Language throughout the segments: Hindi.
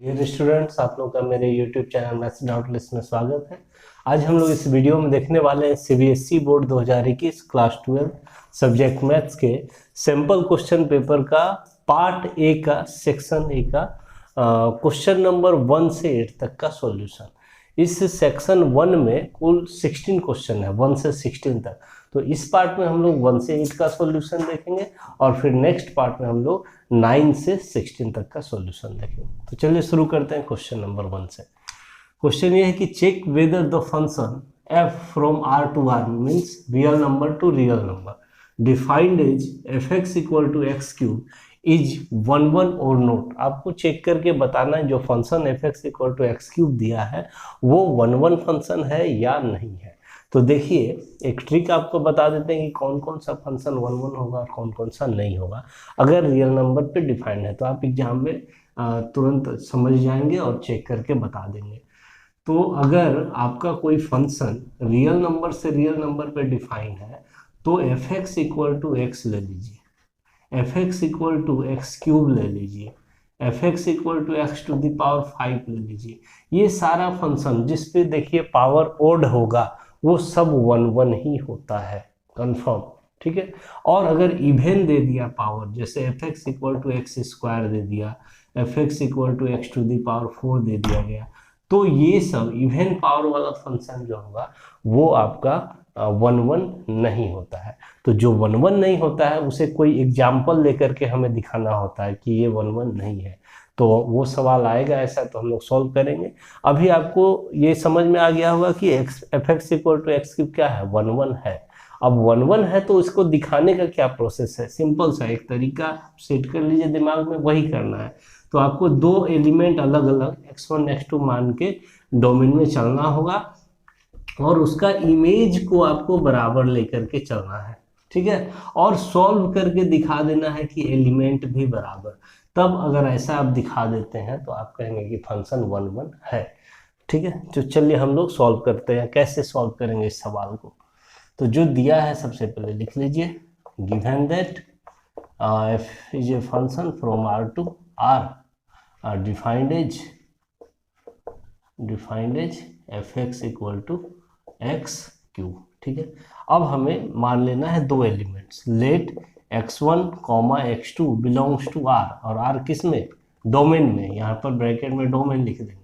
डियर स्टूडेंट्स, आप लोग का मेरे YouTube चैनल मैथ्स डाउटलेस में स्वागत है। आज हम लोग इस वीडियो में देखने वाले हैं CBSE board 2021 class 12 subject maths के सैंपल क्वेश्चन पेपर का पार्ट ए का सेक्शन ए का क्वेश्चन नंबर 1 से 8 तक का सॉल्यूशन। इस सेक्शन 1 में कुल 16 क्वेश्चन है, 1 से 16 तक। तो इस पार्ट में हम लोग 1 से 8 का सॉल्यूशन देखेंगे और फिर नेक्स्ट पार्ट में हम लोग 9 से 16 तक का सॉल्यूशन देखेंगे। तो चलिए शुरू करते हैं क्वेश्चन नंबर 1 से। क्वेश्चन ये है कि check whether the function f from r to r means real number to real number defined as fx equal to x cube is 1 1 और नोट। आपको चेक करके बताना है जो function fx equal to x cube दिया है वो 1 1 फंक्शन है या नहीं है। तो देखिए एक ट्रिक आपको बता देते हैं कि कौन कौन सा फंक्शन 1 1 होगा और कौन कौन सा नहीं होगा। अगर रियल नंबर पे डिफाइंड है तो आप एग्जाम में तुरंत समझ जाएंगे और चेक करके बता देंगे। तो अगर आपका कोई फंक्शन रियल नंबर से रियल नंबर पे डिफाइन है तो fx इक्वल टू एक्स ले लीजिए, fx equal to x cube ले लीजिए, fx equal to x to the power 5 ले लीजिए। ये सारा फंक्शन जिस पे देखिए पावर ओड होगा वो सब 1 1 ही होता है, कंफर्म, ठीक है। और अगर इवेन दे दिया पावर, जैसे fx equal to x square दे दिया, fx equal to x to the power 4 दे दिया गया, तो ये सब इवेन पावर वाला फंक्शन जो होगा वो आपका 1 1 नहीं होता है। तो जो 1 1 नहीं होता है उसे कोई एग्जाम्पल लेकर के हमें दिखाना होता है कि ये 1 1 नहीं है। तो वो सवाल आएगा ऐसा, तो हम लोग सॉल्व करेंगे। अभी आपको ये समझ में आ गया होगा कि fx equal to x cube क्या है, 1 1 है। अब 1 1 है तो इसको दिखाने का क्या प्रोसेस है, सिंपल सा एक तरीका सेट कर लीजिए दिमाग में, वही करना है। तो आपको दो एलिमेंट अलग अलग x1 x2 मान के डोमेन में चलना होगा और उसका इमेज को आपको बराबर लेकर के चलना है, ठीक है। और सॉल्व करके दिखा देना है कि एलिमेंट भी बराबर। तब अगर ऐसा आप दिखा देते हैं तो आप कहेंगे कि फंक्शन 1 1 है, ठीक है। तो चलिए हम लोग सॉल्व करते हैं। कैसे सॉल्व करेंगे इस सवाल को, तो जो दिया है सबसे पहले लिख लीजिए, given that f is a function from r to r defined as fx equal to x cube, ठीक है। अब हमें मान लेना है दो elements, let x1 x2 belongs to r, और r किस में, डोमेन में। यहाँ पर ब्रैकेट में डोमेन लिख देंगे,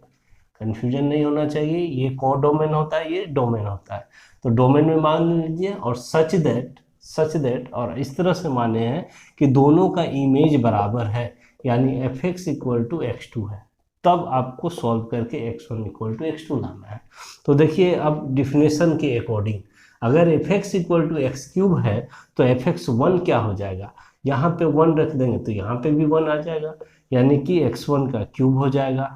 कंफ्यूजन नहीं होना चाहिए, ये को डोमेन होता है, ये डोमेन होता है। तो डोमेन में मान लीजिए और सच दैट और इस तरह से माने हैं कि दोनों का इमेज बराबर है, यानी fx इक्वल टू x2 है। तब आपको सॉल्व करके x1 इक्वल टू x2 लाना है। तो देखिए अब डिफिनेशन के अकॉर्डिंग अगर fx equal to x cube है तो fx1 क्या हो जाएगा, यहाँ पे 1 रख देंगे तो यहाँ पे भी 1 आ जाएगा, यानी कि x1 का क्यूब हो जाएगा।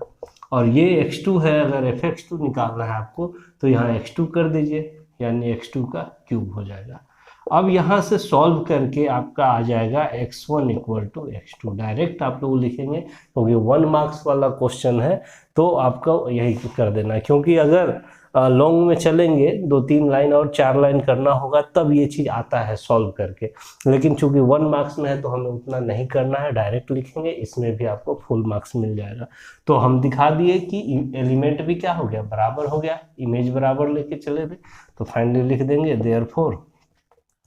और ये x2 है, अगर fx2 निकालना है आपको तो यहाँ x2 कर दीजिए, यानी x2 का क्यूब हो जाएगा। अब यहाँ से सॉल्व करके आपका आ जाएगा x1 equal to x2। Direct आप लोग लिखेंगे क्योंकि 1 मार्क्स वाला क्वेश्चन है, तो आपका यही कर देना है। क्योंकि अगर लॉन्ग में चलेंगे 2-3 लाइन और 4 लाइन करना होगा तब ये चीज़ आता है सॉल्व करके, लेकिन चूंकि 1 मार्क्स में है तो हमें उतना नहीं करना है, डायरेक्ट लिखेंगे, इसमें भी आपको फुल मार्क्स मिल जाएगा। तो हम दिखा दिए कि एलिमेंट भी क्या हो गया, बराबर हो गया, इमेज बराबर लेके चले थे। तो फाइनली लिख देंगे देयरफॉर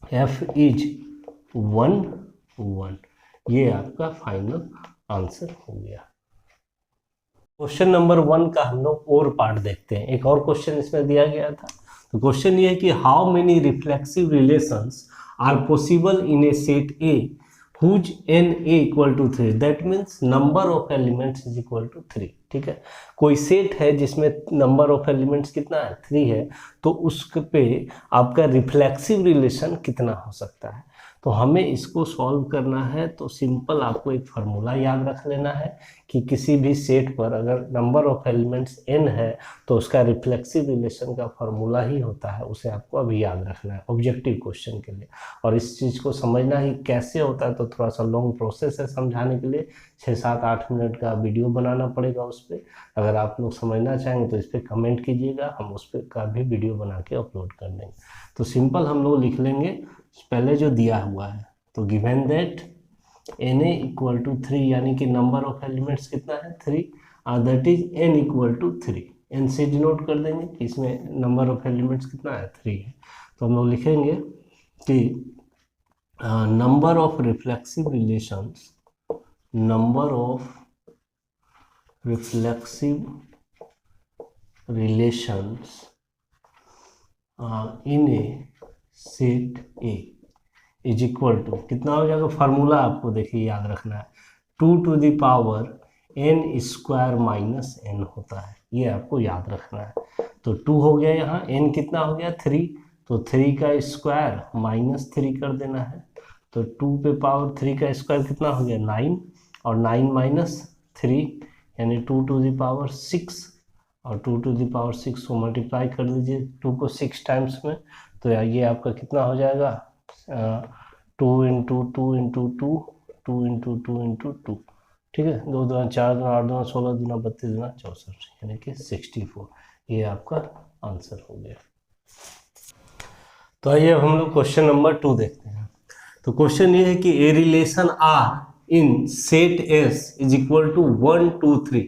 f इज 1 1। ये आपका फाइनल आंसर हो गया। क्वेश्चन नंबर 1 का हम लोग और पार्ट देखते हैं। एक और क्वेश्चन इसमें दिया गया था। तो क्वेश्चन ये है कि how many reflexive relations are possible in a set a whose n a equal to 3, that means number of elements is equal to 3, ठीक है। कोई सेट है जिसमें नंबर ऑफ एलिमेंट्स कितना है, 3 है, तो उस पे आपका रिफ्लेक्सिव रिलेशन कितना हो सकता है। तो हमें इसको सॉल्व करना है, तो सिंपल आपको एक फार्मूला याद रख लेना है कि किसी भी सेट पर अगर नंबर ऑफ एलिमेंट्स n है तो उसका रिफ्लेक्सिव रिलेशन का फार्मूला ही होता है, उसे आपको अभी याद रखना है ऑब्जेक्टिव क्वेश्चन के लिए। और इस चीज़ को समझना ही कैसे होता है तो थोड़ा सा लॉन्ग प्रोसेस है समझाने के लिए, 6-7-8 मिनट का वीडियो बनाना पड़ेगा उस पर। अगर आप लोग समझना चाहेंगे तो इस पर कमेंट कीजिएगा, हम उस पर का भी वीडियो बना के अपलोड कर देंगे। तो सिंपल हम लोग लिख लेंगे पहले जो दिया हुआ है, तो given that Na equal to 3, यानी कि नंबर ऑफ एलिमेंट्स कितना है 3, that is n equal to 3। n से डिनोट कर देंगे कि इसमें नंबर ऑफ एलिमेंट्स कितना है, 3 है। तो हम लोग लिखेंगे कि number of reflexive relations, number of reflexive relations in a set a is equal to कितना हो जाएगा, फार्मूला आपको देखिए याद रखना है, 2 to the power n square minus n होता है, ये आपको याद रखना है। तो 2 हो गया, यहाँ n कितना हो गया 3, तो 3 का स्क्वायर माइनस 3 कर देना है, तो 2 पे पावर 3 का स्क्वायर कितना हो गया 9, और 9 माइनस 3 यानी 2 टू द पावर 6, और 2 टू द पावर 6 को मल्टीप्लाई कर दीजिए 2 को 6 टाइम्स में, तो ये आपका कितना हो जाएगा 2 इंटू 2 इंटू 2, 2 इंटू 2 इंटू 2, ठीक है, 2 दूना 4 दूना 8 दूना 16 दूना 32 दूना 64 यानी कि 64, ये आपका आंसर हो गया। तो आइए अब हम लोग क्वेश्चन नंबर 2 देखते हैं। तो क्वेश्चन ये है कि a relation R in set S is equal to 1 2 3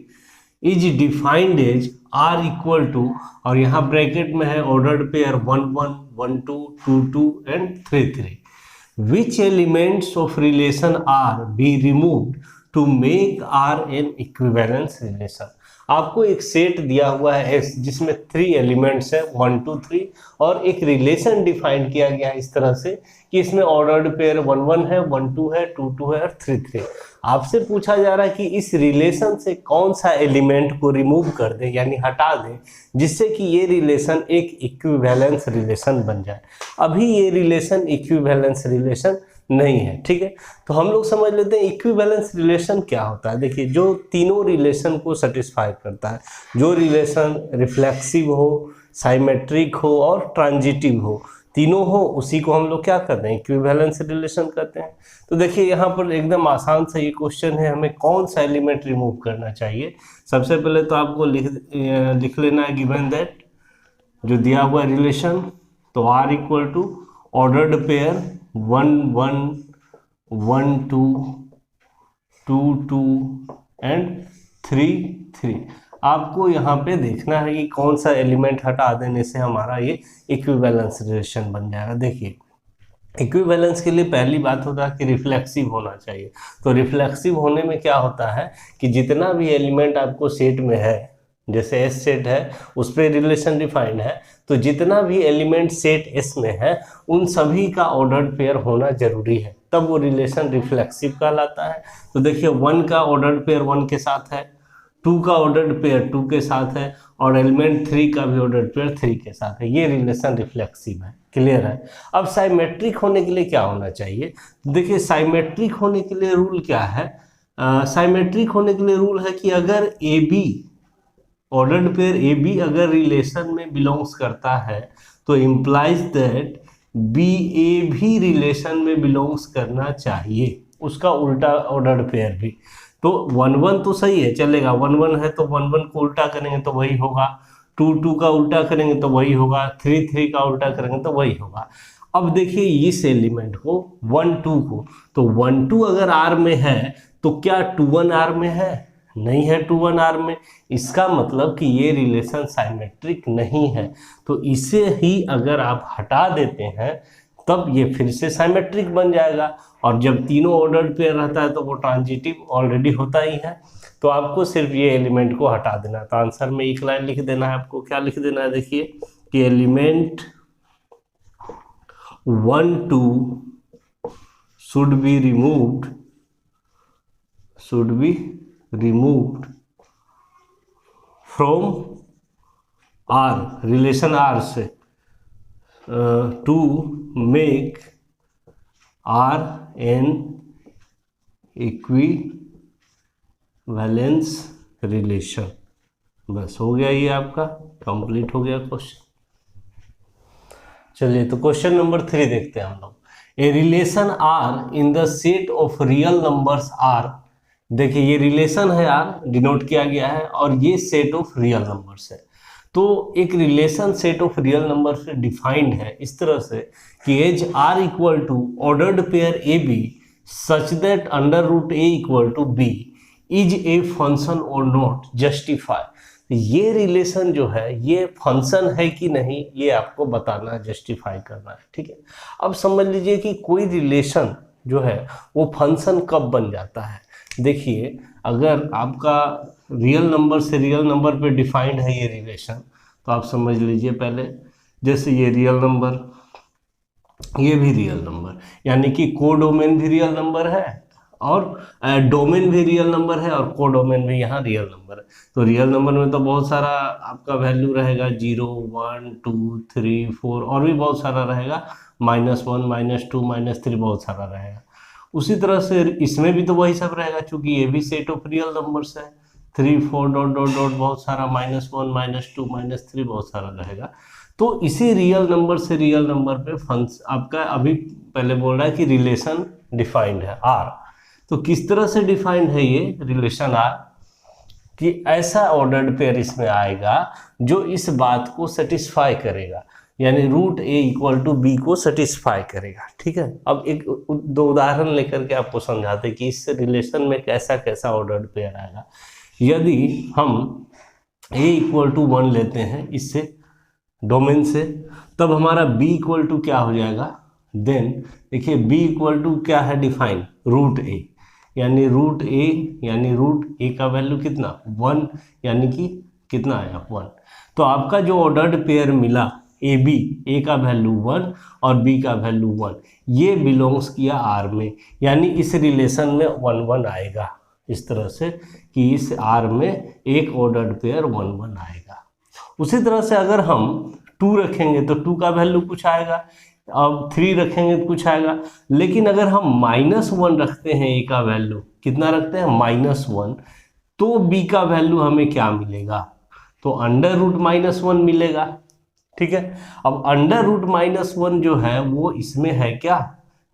is defined as R equal to, और यहाँ ब्रैकेट में है ordered pair 1 1 1 2 2 2 and 3 3, which elements of relation R be removed to make R an equivalence relation। आपको एक सेट दिया हुआ है S जिसमें 3 एलिमेंट्स है 1 2 3, और एक रिलेशन डिफाइन किया गया है इस तरह से कि इसमें ऑर्डर्ड पेयर 1 1 है 1 2 है 2 2 है और 3 3। आपसे पूछा जा रहा है कि इस रिलेशन से कौन सा एलिमेंट को रिमूव कर दे यानी हटा दे, जिससे कि ये रिलेशन एक इक्विवेलेंस रिलेशन बन जाए। अभी ये रिलेशन इक्विवेलेंस रिलेशन नहीं है, ठीक है। तो हम लोग समझ लेते हैं इक्विवेलेंस रिलेशन क्या होता है। देखिए, जो तीनों रिलेशन को सेटिस्फाई करता है, जो रिलेशन रिफ्लेक्सिव हो, साइमेट्रिक हो और ट्रांजिटिव हो, तीनों हो, उसी को हम लोग क्या करते हैं इक्विवेलेंस रिलेशन कहते हैं। तो देखिए यहाँ पर एकदम आसान सा ये क्वेश्चन है, हमें कौन सा एलिमेंट रिमूव करना चाहिए। सबसे पहले तो आपको लिख लेना है गिवन दैट, जो दिया हुआ रिलेशन, तो R equal to ordered pair 1 1 1 2 2 2 and 3 3। आपको यहाँ पे देखना है कि कौन सा एलिमेंट हटा देने से हमारा ये इक्विवेलेंस रिलेशन बन जाएगा। देखिए, इक्विवेलेंस के लिए पहली बात होता है कि रिफ्लेक्सिव होना चाहिए। तो रिफ्लेक्सिव होने में क्या होता है कि जितना भी एलिमेंट आपको सेट में है, जैसे एस सेट है उस पर रिलेशन डिफाइंड है, तो जितना भी एलिमेंट सेट एस में है उन सभी का ऑर्डर्ड पेयर होना जरूरी है, तब वो रिलेशन रिफ्लेक्सिव कहलाता है। तो देखिए 1 का ऑर्डर्ड पेयर 1 के साथ है, 2 का ऑर्डर्ड पेयर 2 के साथ है, और एलिमेंट 3 का भी ऑर्डर्ड पेयर 3 के साथ है। ये रिलेशन रिफ्लेक्सिव है, क्लियर है। अब साइमेट्रिक होने के लिए क्या होना चाहिए? देखिए, साइमेट्रिक होने के लिए रूल क्या है? साइमेट्रिक होने के लिए रूल है कि अगर a b, ordered pair a b अगर रिलेशन में बिलोंग्स करता है तो इम्प्लाइज दैट बी ए भी रिलेशन में बिलोंग्स करना चाहिए, उसका उल्टा ऑर्डर्ड पेयर भी। तो 1 1 तो सही है, चलेगा, 1 1 है तो 1 1 को उल्टा करेंगे तो वही होगा, 2 2 का उल्टा करेंगे तो वही होगा, 3 3 का उल्टा करेंगे तो वही होगा। अब देखिए इस एलिमेंट को 1 2 को, तो 1 2 अगर आर में है तो क्या 2 1 आर में है? नहीं है 2 1 आर में। इसका मतलब कि ये रिलेशन साइमेट्रिक नहीं है। तो इसे ही अगर आप हटा देते हैं तब ये फिर से साइमेट्रिक बन जाएगा, और जब तीनों ऑर्डर्ड पेयर रहता है तो वो ट्रांजिटिव ऑलरेडी होता ही है। तो आपको सिर्फ ये एलिमेंट को हटा देना है। तो आंसर में एक लाइन लिख देना है आपको। क्या लिख देना है? देखिए कि element 1 2 should be removed from R, relation R से, to make R an equivalence relation. बस हो गया, ये आपका कंप्लीट हो गया क्वेश्चन। चलिए तो क्वेश्चन नंबर 3 देखते हैं हम लोग। A relation R in the set of real numbers R. देखिए ये रिलेशन है आर, डिनोट किया गया है, और ये सेट ऑफ रियल नंबर्स है। तो एक relation set of real number से डिफाइंड है इस तरह से कि as R equal to ordered pair a b such that under root a equal to b is a function और नॉट जस्टिफाई। ये रिलेशन जो है ये फंक्शन है कि नहीं ये आपको बताना, जस्टिफाई करना है, ठीक है। अब समझ लीजिए कि कोई रिलेशन जो है वो फंक्शन कब बन जाता है। देखिए अगर आपका रियल नंबर से रियल नंबर पे डिफाइंड है ये रिलेशन, तो आप समझ लीजिए पहले, जैसे ये रियल नंबर, ये भी रियल नंबर, यानी कि कोडोमेन भी रियल नंबर है और डोमेन भी रियल नंबर है और कोडोमेन भी यहाँ रियल नंबर है। तो रियल नंबर में तो बहुत सारा आपका वैल्यू रहेगा, 0 1 2 3 4 और भी बहुत सारा रहेगा, -1 -2 -3 बहुत सारा रहेगा। उसी तरह से इसमें भी तो वही सब रहेगा, क्योंकि ये भी सेट ऑफ रियल नंबर्स है, 3 4 डॉट डॉट डॉट बहुत सारा, -1 -2 -3 बहुत सारा रहेगा। तो इसी रियल नंबर से रियल नंबर पे फंक्शन आपका अभी पहले बोल रहा है कि रिलेशन डिफाइंड है आर। तो किस तरह से डिफाइंड है ये रिलेशन आर, कि ऐसा ऑर्डर्ड पेयर इसमें आएगा जो इस बात को सेटिस्फाई करेगा, यानी root a equal to b को सेटिस्फाई करेगा, ठीक है। अब एक दो उदाहरण लेकर के आपको समझाते कि इस रिलेशन में कैसा कैसा ऑर्डर्ड पेयर आएगा। यदि हम ए इक्वल टू 1 लेते हैं इससे डोमेन से, तब हमारा b इक्वल टू क्या हो जाएगा, देन देखिए b इक्वल टू क्या है डिफाइन, रूट ए, यानी रूट ए का वैल्यू कितना 1, यानी कि कितना आया 1। तो आपका जो ऑर्डर्ड पेयर मिला ए बी, ए का वैल्यू 1 और b का वैल्यू 1, ये बिलोंग्स किया R में, यानी इस रिलेशन में 1 1 आएगा, इस तरह से कि इस R में एक ऑर्डर्ड पेयर 1 1 आएगा। उसी तरह से अगर हम 2 रखेंगे तो 2 का वैल्यू कुछ आएगा, अब 3 रखेंगे तो कुछ आएगा, लेकिन अगर हम -1 रखते हैं, ए का वैल्यू कितना रखते हैं -1, तो बी का वैल्यू हमें क्या मिलेगा, तो अंडर रूट -1 मिलेगा, ठीक है। अब अंडर रूट -1 जो है वो इसमें है क्या,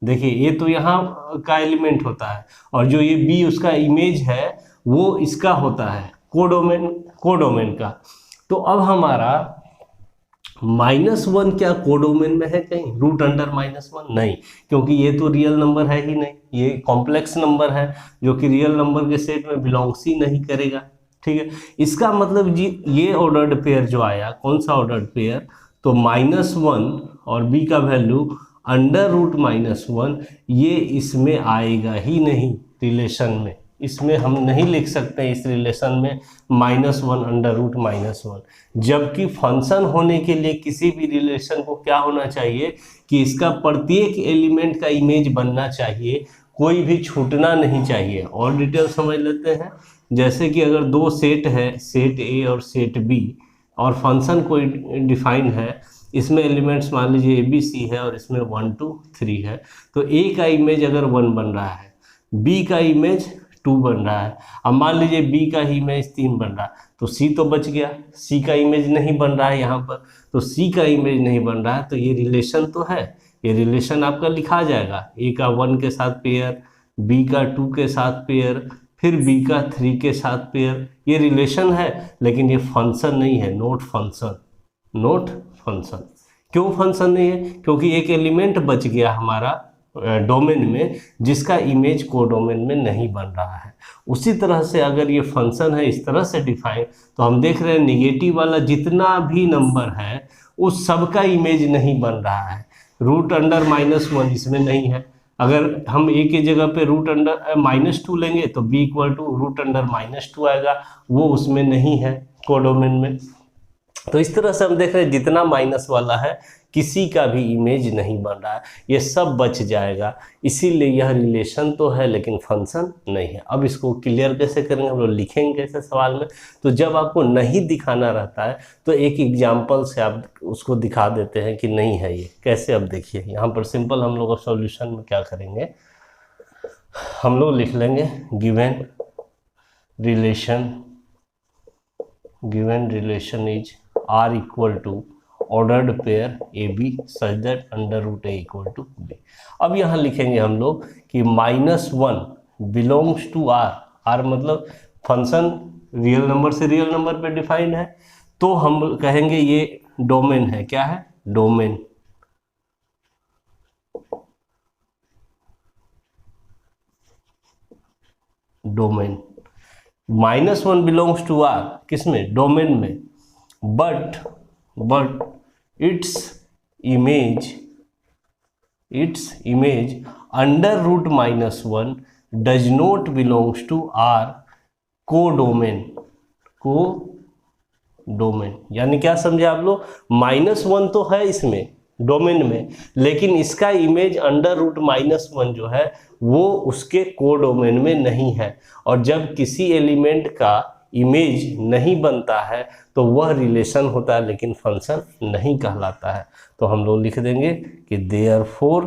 देखिए ये तो यहाँ का एलिमेंट होता है और जो ये बी उसका इमेज है वो इसका होता है कोडोमेन का। तो अब हमारा -1 क्या कोडोमेन में है कहीं, रूट अंडर -1 नहीं, क्योंकि ये तो रियल नंबर है ही नहीं, ये कॉम्प्लेक्स नंबर है जो कि रियल नंबर के सेट में बिलोंग्स ही नहीं करेगा, ठीक है। इसका मतलब जी ये ऑर्डर्ड पेयर जो आया, कौन सा ऑर्डर्ड पेयर, तो -1 और b का वैल्यू अंडर रूट -1, ये इसमें आएगा ही नहीं रिलेशन में, इसमें हम नहीं लिख सकते इस रिलेशन में -1 अंडर रूट -1। जबकि फंक्शन होने के लिए किसी भी रिलेशन को क्या होना चाहिए कि इसका प्रत्येक एलिमेंट का इमेज बनना चाहिए, कोई भी छूटना नहीं चाहिए। और डिटेल समझ लेते हैं, जैसे कि अगर दो सेट है, सेट ए और सेट बी, और फंक्शन कोई डिफाइंड है, इसमें एलिमेंट्स मान लीजिए ए बी सी है और इसमें 1 2 3 है, तो ए का इमेज अगर 1 बन रहा है, बी का इमेज 2 बन रहा है, अब मान लीजिए बी का ही इमेज 3 बन रहा है, तो सी तो बच गया, सी का इमेज नहीं बन रहा है यहाँ पर, तो सी का इमेज नहीं बन रहा है, तो ये रिलेशन तो है, ये रिलेशन आपका लिखा जाएगा, ए का 1 के साथ पेयर, बी का 2 के साथ पेयर, फिर बी का 3 के साथ पेयर, ये रिलेशन है, लेकिन ये फंक्शन नहीं है, नोट फंक्शन। क्यों फंक्शन नहीं है, क्योंकि एक एलिमेंट बच गया हमारा डोमेन में जिसका इमेज कोडोमेन में नहीं बन रहा है। उसी तरह से अगर ये फंक्शन है इस तरह से डिफाइन, तो हम देख रहे हैं निगेटिव वाला जितना भी नंबर है उस सब का इमेज नहीं बन रहा है, रूट अंडर -1 इसमें नहीं है। अगर हम ए की जगह पे रूट अंडर -2 लेंगे तो b equal to root under -2 आएगा, वो उसमें नहीं है कोडोमेन में। तो इस तरह से हम देख रहे हैं जितना माइनस वाला है किसी का भी इमेज नहीं बन रहा है, ये सब बच जाएगा, इसीलिए यह रिलेशन तो है लेकिन फंक्शन नहीं है। अब इसको क्लियर कैसे करेंगे, हम लोग लिखेंगे कैसे सवाल में, तो जब आपको नहीं दिखाना रहता है तो एक एग्जाम्पल से आप उसको दिखा देते हैं कि नहीं है ये कैसे। अब देखिए यहाँ पर सिंपल हम लोग सॉल्यूशन में क्या करेंगे, हम लोग लिख लेंगे given relation is R equal to ordered pair a b such that under root a equal to b. अब यहाँ लिखेंगे हम लोग कि -1 बिलोंग्स टू R, R मतलब फंक्शन रियल नंबर से रियल नंबर पे डिफाइंड है, तो हम कहेंगे ये डोमेन है, क्या है डोमेन। -1 बिलोंग्स टू आर, किसमें, डोमेन में, but its image under root -1 does not belongs to R codomain. यानी क्या समझे आप लोग, -1 तो है इसमें डोमेन में, लेकिन इसका इमेज अंडर रूट -1 जो है वो उसके कोडोमेन में नहीं है। और जब किसी एलिमेंट का इमेज नहीं बनता है तो वह रिलेशन होता है लेकिन फंक्शन नहीं कहलाता है। तो हम लोग लिख देंगे कि therefore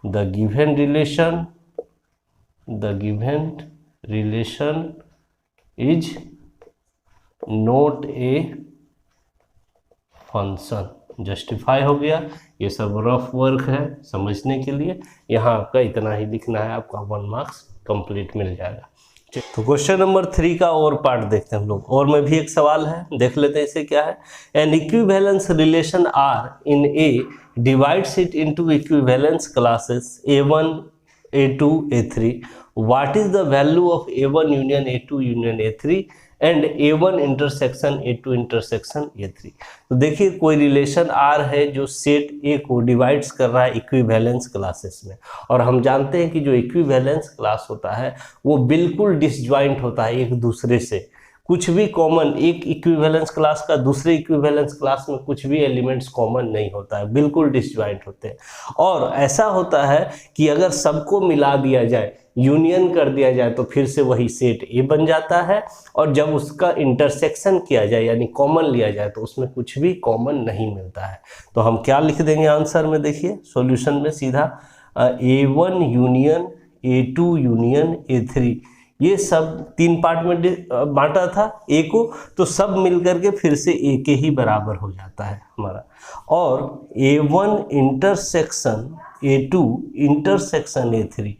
the given relation is not a function. Justify हो गया। ये सब रफ वर्क है समझने के लिए, यहाँ आपका इतना ही लिखना है, आपका 1 मार्क्स कंप्लीट मिल जाएगा। तो क्वेश्चन नंबर 3 का और पार्ट देखते हैं हम लोग। और में भी एक सवाल है, देख लेते हैं इसे क्या है। An equivalence relation R in A divides it into equivalence classes A1 A2 A3। What is the value of A1 union A2 union A3 and A1 intersection A2 intersection A3। तो देखिए कोई रिलेशन R है जो सेट A को डिवाइड्स कर रहा है इक्विवेलेंस क्लासेस में, और हम जानते हैं कि जो इक्विवेलेंस क्लास होता है वो बिल्कुल डिसजॉइंट होता है एक दूसरे से। कुछ भी कॉमन, एक इक्विवेलेंस क्लास का दूसरे इक्विवेलेंस क्लास में कुछ भी एलिमेंट्स कॉमन नहीं होता है, बिल्कुल डिसजॉइंट होते हैं। और ऐसा होता है कि अगर सबको मिला दिया जाए, यूनियन कर दिया जाए, तो फिर से वही सेट ए बन जाता है। और जब उसका इंटरसेक्शन किया जाए यानी कॉमन लिया जाए तो उसमें कुछ भी कॉमन नहीं मिलता है। तो हम क्या लिख देंगे आंसर में, देखिए सॉल्यूशन में सीधा A1 union A2 union A3, ये सब 3 पार्ट में बांटा था ए को, तो सब मिलकर के फिर से ए के ही बराबर हो जाता है हमारा। और A1 intersection A2 intersection A3,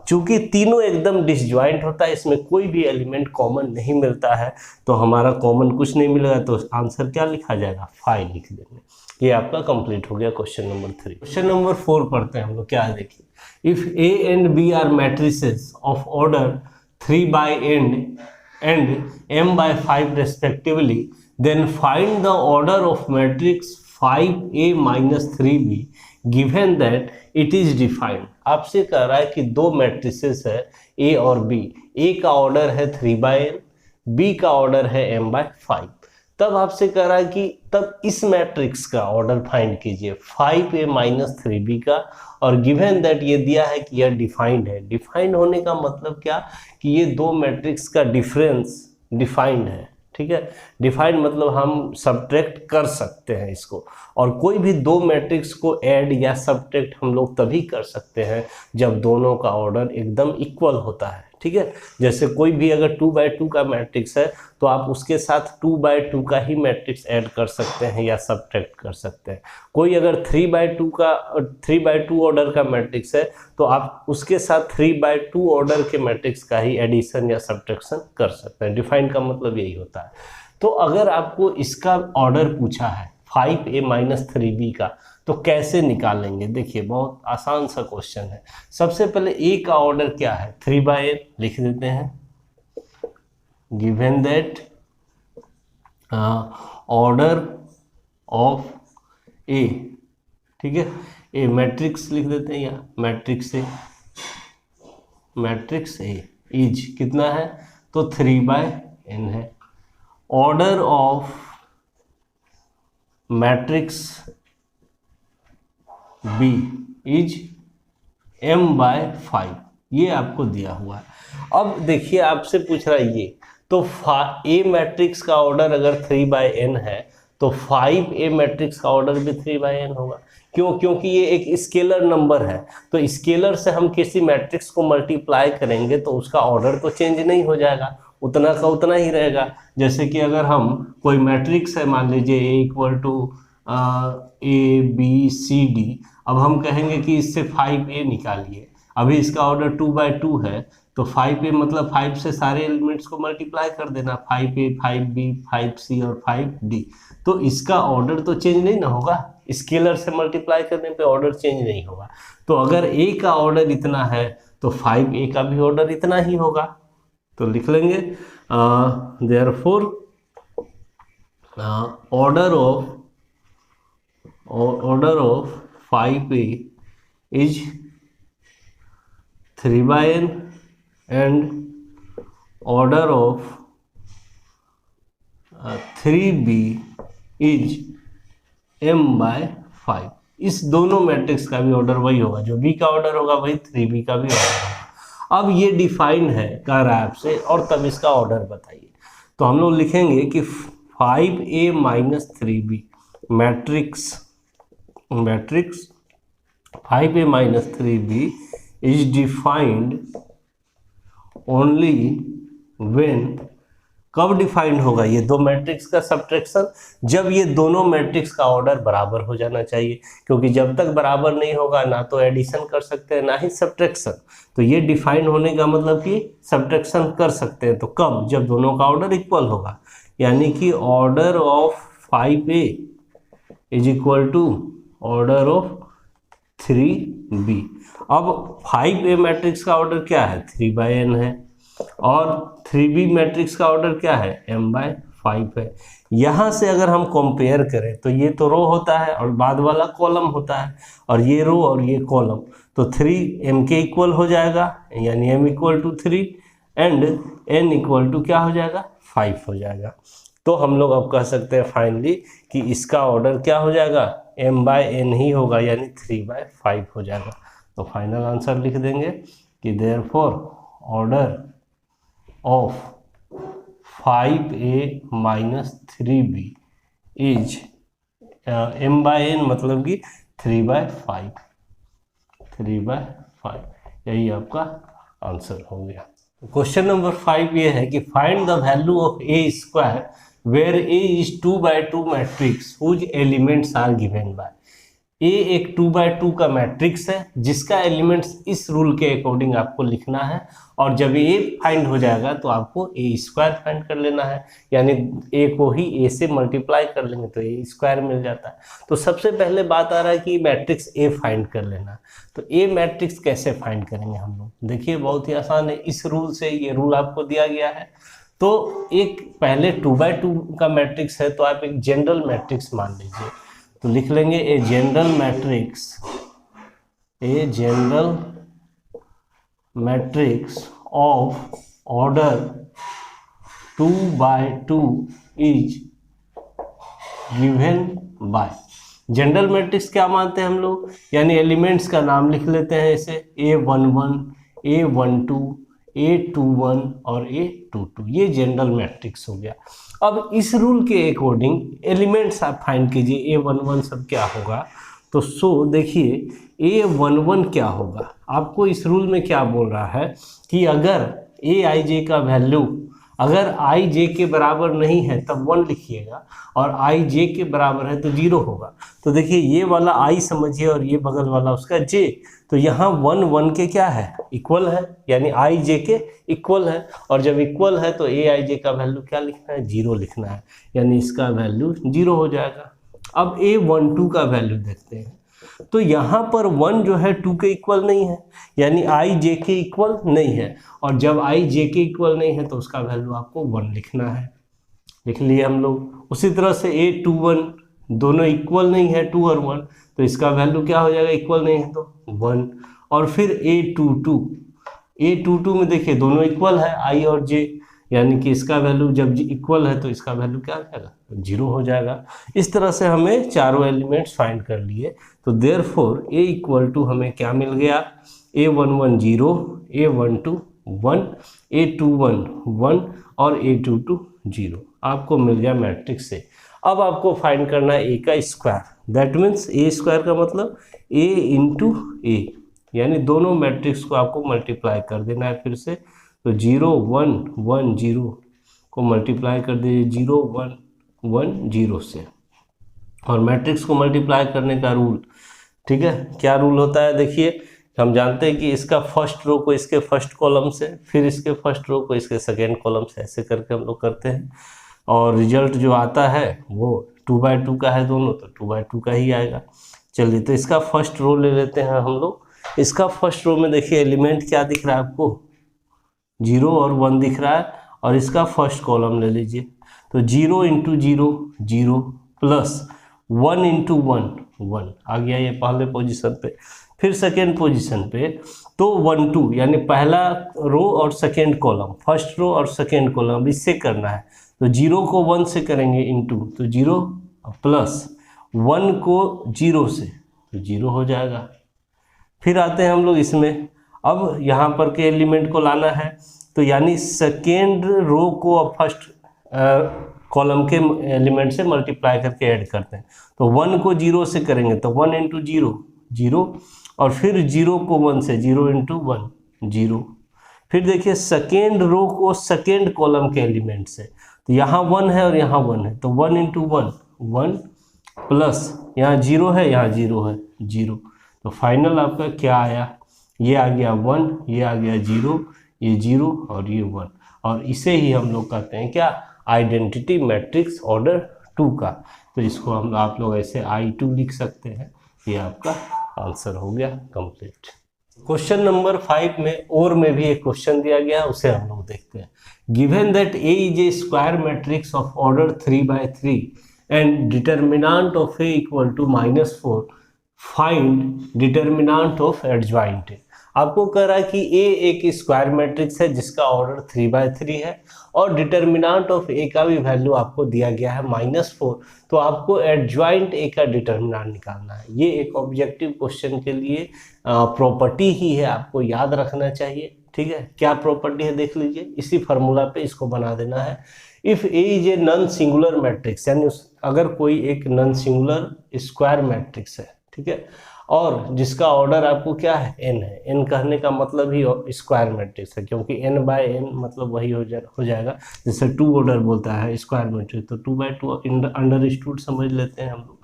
चूंकि तीनों एकदम डिसजॉइंट होता है, इसमें कोई भी एलिमेंट कॉमन नहीं मिलता है, तो हमारा कॉमन कुछ नहीं मिलेगा, तो आंसर क्या लिखा जाएगा, 5 लिख देंगे। ये आपका कंप्लीट हो गया क्वेश्चन नंबर 3। क्वेश्चन नंबर 4 पढ़ते हैं हम लोग, क्या है देखिए। If A and B are matrices of order 3 by n and m by 5 respectively, then find the order of matrix 5a minus 3b given that it is defined। आपसे कह रहा है कि दो मैट्रिसेस है a और b, a का ऑर्डर है 3 by n, b का ऑर्डर है m by 5। तब आपसे कह रहा है कि तब इस मैट्रिक्स का ऑर्डर फाइंड कीजिए 5a माइनस 3b का, और गिवन दैट ये दिया है कि यह डिफाइंड है। डिफाइंड होने का मतलब क्या, कि ये दो मैट्रिक्स का डिफरेंस डिफाइंड है, ठीक है। डिफाइंड मतलब हम सब्ट्रैक्ट कर सकते हैं इसको, और कोई भी दो मैट्रिक्स को ऐड या सब्ट्रैक्ट हम लोग तभी कर सकते हैं जब दोनों का ऑर्डर एकदम इक्वल होता है, ठीक है। जैसे कोई भी अगर 2 by 2 का मैट्रिक्स है तो आप उसके साथ 2 by 2 का ही मैट्रिक्स ऐड कर सकते हैं या सब्ट्रैक्ट कर सकते हैं। कोई अगर 3 by 2 ऑर्डर का मैट्रिक्स है तो आप उसके साथ 3 by 2 ऑर्डर के मैट्रिक्स का ही एडिशन या सब्ट्रैक्शन कर सकते हैं। डिफाइन का मतलब यही होता है। तो अगर आपको इसका ऑर्डर पूछा है 5a माइनस 3b का, तो कैसे निकालेंगे, देखिए बहुत आसान सा क्वेश्चन है। सबसे पहले a का ऑर्डर क्या है, 3 by n लिख देते हैं। Given that order of a, ठीक है, ए मैट्रिक्स लिख देते हैं, या मैट्रिक्स ए इज कितना है, तो 3 by n है। Order of matrix B is m by 5, ये आपको दिया हुआ है। अब देखिए आपसे पूछ रहा है ये, तो A मैट्रिक्स का ऑर्डर अगर 3 by n है तो 5A मैट्रिक्स का ऑर्डर भी 3 by n होगा। क्यों? क्योंकि ये एक स्केलर नंबर है, तो स्केलर से हम किसी मैट्रिक्स को मल्टीप्लाई करेंगे तो उसका ऑर्डर तो चेंज नहीं हो जाएगा, उतना का उतना ही रहेगा। जैसे कि अगर हम कोई मैट्रिक्स है, मान लीजिए A इक्वल टू ABCD, अब हम कहेंगे कि इससे 5A निकालिए। अभी इसका ऑर्डर 2 by 2 है, तो 5A मतलब 5 से सारे एलिमेंट्स को मल्टीप्लाई कर देना, 5A 5B 5C और 5D। तो इसका ऑर्डर तो चेंज नहीं ना होगा, स्केलर से मल्टीप्लाई करने पे ऑर्डर चेंज नहीं होगा। तो अगर A का ऑर्डर इतना है तो 5A का भी ऑर्डर इतना ही होगा, तो लिख लेंगे therefore order of 5a is 3/n and order of 3b is m/5। इस दोनों मैट्रिक्स का भी ऑर्डर वही होगा, जो b का ऑर्डर होगा वही 3b का भी ऑर्डर होगा। अब ये डिफाइन है कह रहा है आपसे, और तब इसका ऑर्डर बताइए। तो हम लोग लिखेंगे कि 5a minus 3b matrix 5a minus 3b is defined only when, कब डिफाइंड होगा ये दो मैट्रिक्स का सब्ट्रैक्शन, जब ये दोनों मैट्रिक्स का ऑर्डर बराबर हो जाना चाहिए, क्योंकि जब तक बराबर नहीं होगा ना तो एडिशन कर सकते हैं ना ही सब्ट्रैक्शन। तो ये डिफाइन होने का मतलब कि सब्ट्रैक्शन कर सकते हैं, तो कब, जब दोनों का ऑर्डर इक्वल होगा, यानी कि order of 5a is equal to order of 3b। अब 5a मैट्रिक्स का ऑर्डर क्या है, 3/n है, और 3b मैट्रिक्स का ऑर्डर क्या है, m/5 है। यहाँ से अगर हम कंपेयर करें तो ये तो रो होता है और बाद वाला कॉलम होता है, और ये रो और ये कॉलम, तो 3 m के इक्वल हो जाएगा, यानी m equal to 3 and n equal to क्या हो जाएगा, 5 हो जाएगा। तो हम लोग अब कह सकते हैं फाइनली कि इसका ऑर्डर क्या हो जाएगा, m/n ही होगा, यानी 3/5 हो जाएगा। तो फाइनल आंसर लिख देंगे कि therefore order of 5a minus 3b is m/n, मतलब कि 3/5, यही आपका आंसर हो गया। क्वेश्चन नंबर 5 ये है कि find the value of a square where a is 2/2 matrix whose elements are given by. a एक 2/2 का मैट्रिक्स है जिसका एलिमेंट्स इस रूल के अकॉर्डिंग आपको लिखना है, और जब a फाइंड हो जाएगा तो आपको a स्क्वायर फाइंड कर लेना है, यानी a को ही a से मल्टीप्लाई कर लेंगे तो a स्क्वायर मिल जाता है। तो सबसे पहले बात आ रहा है कि मैट्रिक्स a फाइंड कर लेना। तो a मैट्रिक्स कैसे फाइंड करेंगे हम लोग, देखिए बहुत ही आसान है, इस रूल से, ये रूल आपको दिया गया है। तो एक पहले 2/2 का मैट्रिक्स है तो आप एक जनरल मैट्रिक्स मान लीजिए, तो लिख लेंगे a general matrix of order 2/2 is given by. General matrix क्या मानते हैं हम लोग, यानी एलिमेंट्स का नाम लिख लेते हैं, ऐसे a11, a12, a21 और a22, ये जनरल मैट्रिक्स हो गया। अब इस रूल के अकॉर्डिंग एलिमेंट्स आप फाइंड कीजिए, a11 सब क्या होगा, तो सो देखिए a11 क्या होगा, आपको इस रूल में क्या बोल रहा है कि अगर aij का वैल्यू अगर i j के बराबर नहीं है तब 1 लिखिएगा, और i j के बराबर है तो 0 होगा। तो देखिए ये वाला i समझिए और ये बगल वाला उसका j, तो यहाँ 1 1 के क्या है, इक्वल है, यानी i j के इक्वल है, और जब इक्वल है तो a i j का वैल्यू क्या लिखना है, 0 लिखना है, यानी इसका वैल्यू 0 हो जाएगा। अब a12 का वैल्यू देखते हैं, तो यहाँ पर 1 जो है 2 के इक्वल नहीं है, यानी i j के इक्वल नहीं है, और जब i j के इक्वल नहीं है तो उसका वैल्यू आपको 1 लिखना है, लिख लिए हम लोग। उसी तरह से a21 दोनों इक्वल नहीं है, 2 और 1, तो इसका वैल्यू क्या हो जाएगा, इक्वल नहीं है तो 1। और फिर a22 में देखिए दोनों इक्वल है i और j, यानी कि इसका वैल्यू जब इक्वल है तो इसका वैल्यू क्या हो जाएगा, 0 हो जाएगा। इस तरह से हमें चारों एलिमेंट्स फाइंड कर लिए। तो देयरफॉर a इक्वल टू हमें क्या मिल गया, a11 0, a12 1, a21 1 और a22 0, आपको मिल गया मैट्रिक्स से। अब आपको फाइंड करना है a का square, that means a square का मतलब a इंटू a, यानी दोनों मैट्रिक्स को आपको मल्टीप्लाई कर देना है फिर से। तो 0 1 1 0 को मल्टीप्लाई कर दीजिए 0 1 1 0 से, और मैट्रिक्स को मल्टीप्लाई करने का रूल, ठीक है, क्या रूल होता है, देखिए हम जानते हैं कि इसका फर्स्ट रो को इसके फर्स्ट कॉलम से, फिर इसके फर्स्ट रो को इसके सेकेंड कॉलम से, ऐसे करके हम लोग करते हैं, और रिजल्ट जो आता है वो 2/2 का है दोनों, तो 2/2 का ही आएगा। चलिए तो इसका फर्स्ट रो ले लेते हैं हम लोग। इसका फर्स्ट रो में देखिए एलिमेंट क्या दिख रहा है आपको, 0 और 1 दिख रहा है, और इसका फर्स्ट कॉलम ले लीजिए, तो 0 इंटू 0 0 प्लस 1 इंटू 1 1 आ गया ये पहले पोजीशन पे। फिर सेकेंड पोजीशन पे तो 1 2 यानी पहला रो और सेकेंड कॉलम, फर्स्ट रो और सेकेंड कॉलम इससे करना है, तो 0 को 1 से करेंगे इंटू, तो 0 प्लस 1 को 0 से, तो 0 हो जाएगा। फिर आते हैं हम लोग इसमें, अब यहाँ पर के एलिमेंट को लाना है, तो यानी सेकेंड रो को अब फर्स्ट कॉलम के एलिमेंट से मल्टीप्लाई करके ऐड करते हैं, तो 1 को 0 से करेंगे तो 1 इंटू 0 0, और फिर 0 को 1 से 0 इंटू 1 0। फिर देखिए सेकेंड रो को सेकेंड कॉलम के एलिमेंट से, तो यहाँ 1 है और यहाँ 1 है, तो 1 इंटू 1 1 प्लस यहाँ 0 है, यहाँ 0 है 0, तो फाइनल आपका क्या आया, ये आ गया 1, ये आ गया 0, ये 0 और ये 1, और इसे ही हम लोग कहते हैं क्या, आइडेंटिटी मैट्रिक्स ऑर्डर 2 का। तो इसको हम आप लोग ऐसे I2 लिख सकते हैं। ये आपका आंसर हो गया कंप्लीट। क्वेश्चन नंबर 5 में और में भी एक क्वेश्चन दिया गया, उसे हम लोग देखते हैं। Given that A is a square matrix of order 3/3 and determinant of A equal to -4, find determinant of adjoint. आपको कह रहा है कि A एक स्क्वायर मैट्रिक्स है जिसका ऑर्डर 3/3 है, और डिटर्मिनेंट ऑफ A का भी वैल्यू आपको दिया गया है -4, तो आपको एडजॉइंट A का डिटर्मिनेंट निकालना है। ये एक ऑब्जेक्टिव क्वेश्चन के लिए प्रॉपर्टी ही है, आपको याद रखना चाहिए। ठीक है, क्या प्रॉपर्टी है देख लीजिए, इसी फार्मूला पे इसको बना देना है। If A is a non singular matrix, यानी अगर कोई एक नॉन सिंगुलर स्क्वायर मैट्रिक्स है, ठीक है, और जिसका ऑर्डर आपको क्या है, n है। n कहने का मतलब ही स्क्वायर मैट्रिक्स है, क्योंकि n/n मतलब वही हो जाएगा, जैसे 2 ऑर्डर बोलता है स्क्वायर मैट्रिक्स, तो 2/2 अंडरस्टूड समझ लेते हैं हम लोग।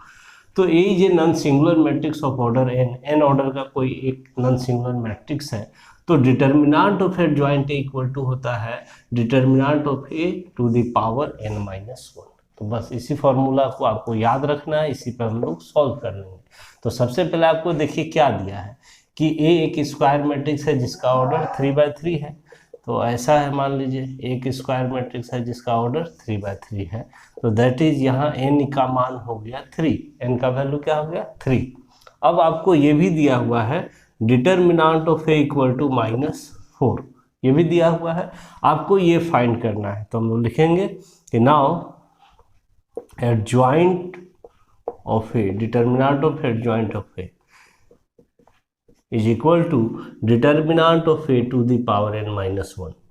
तो A is a non singular matrix of order n order का कोई एक नॉन सिंगुलर मैट्रिक्स है, तो determinant of adjoint A equal to होता है determinant of A to the power n-1। तो बस इसी फॉर्मूला को आपको याद रखना है, इसी पर हम लोग सॉल्व कर लेंगे। तो सबसे पहले आपको देखिए क्या दिया है कि A एक स्क्वायर मैट्रिक्स है जिसका ऑर्डर 3/3 है, तो ऐसा है, मान लीजिए एक स्क्वायर मैट्रिक्स है जिसका ऑर्डर 3/3 है, तो दैट इज यहाँ n का मान हो गया 3, n का वैल्यू क्या हो गया 3। अब आपको ये भी दिया हुआ है determinant of A equal to -4, ये भी दिया हुआ है, आपको ये फाइंड करना है। तो हम लोग लिखेंगे कि now adjoint of A, determinant of adjoint of A is equal to determinant of A to the power n-1,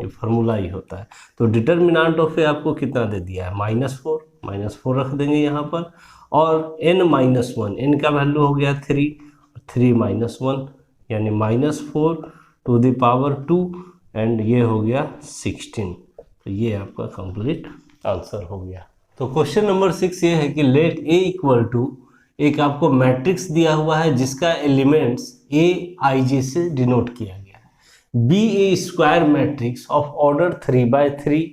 ये फार्मूला ही होता है। तो डिटर्मिनेंट ऑफ A आपको कितना दे दिया है, -4 रख देंगे यहाँ पर, और n-1, n का वैल्यू हो गया 3 -1 यानी -4 टू द पावर 2, एंड ये हो गया 16। तो ये आपका कंप्लीट आंसर हो गया। तो क्वेश्चन नंबर 6 ये है कि लेट A इक्वल टू, एक आपको मैट्रिक्स दिया हुआ है जिसका एलिमेंट्स Aij से डिनोट किया गया है। B a square matrix of order 3/3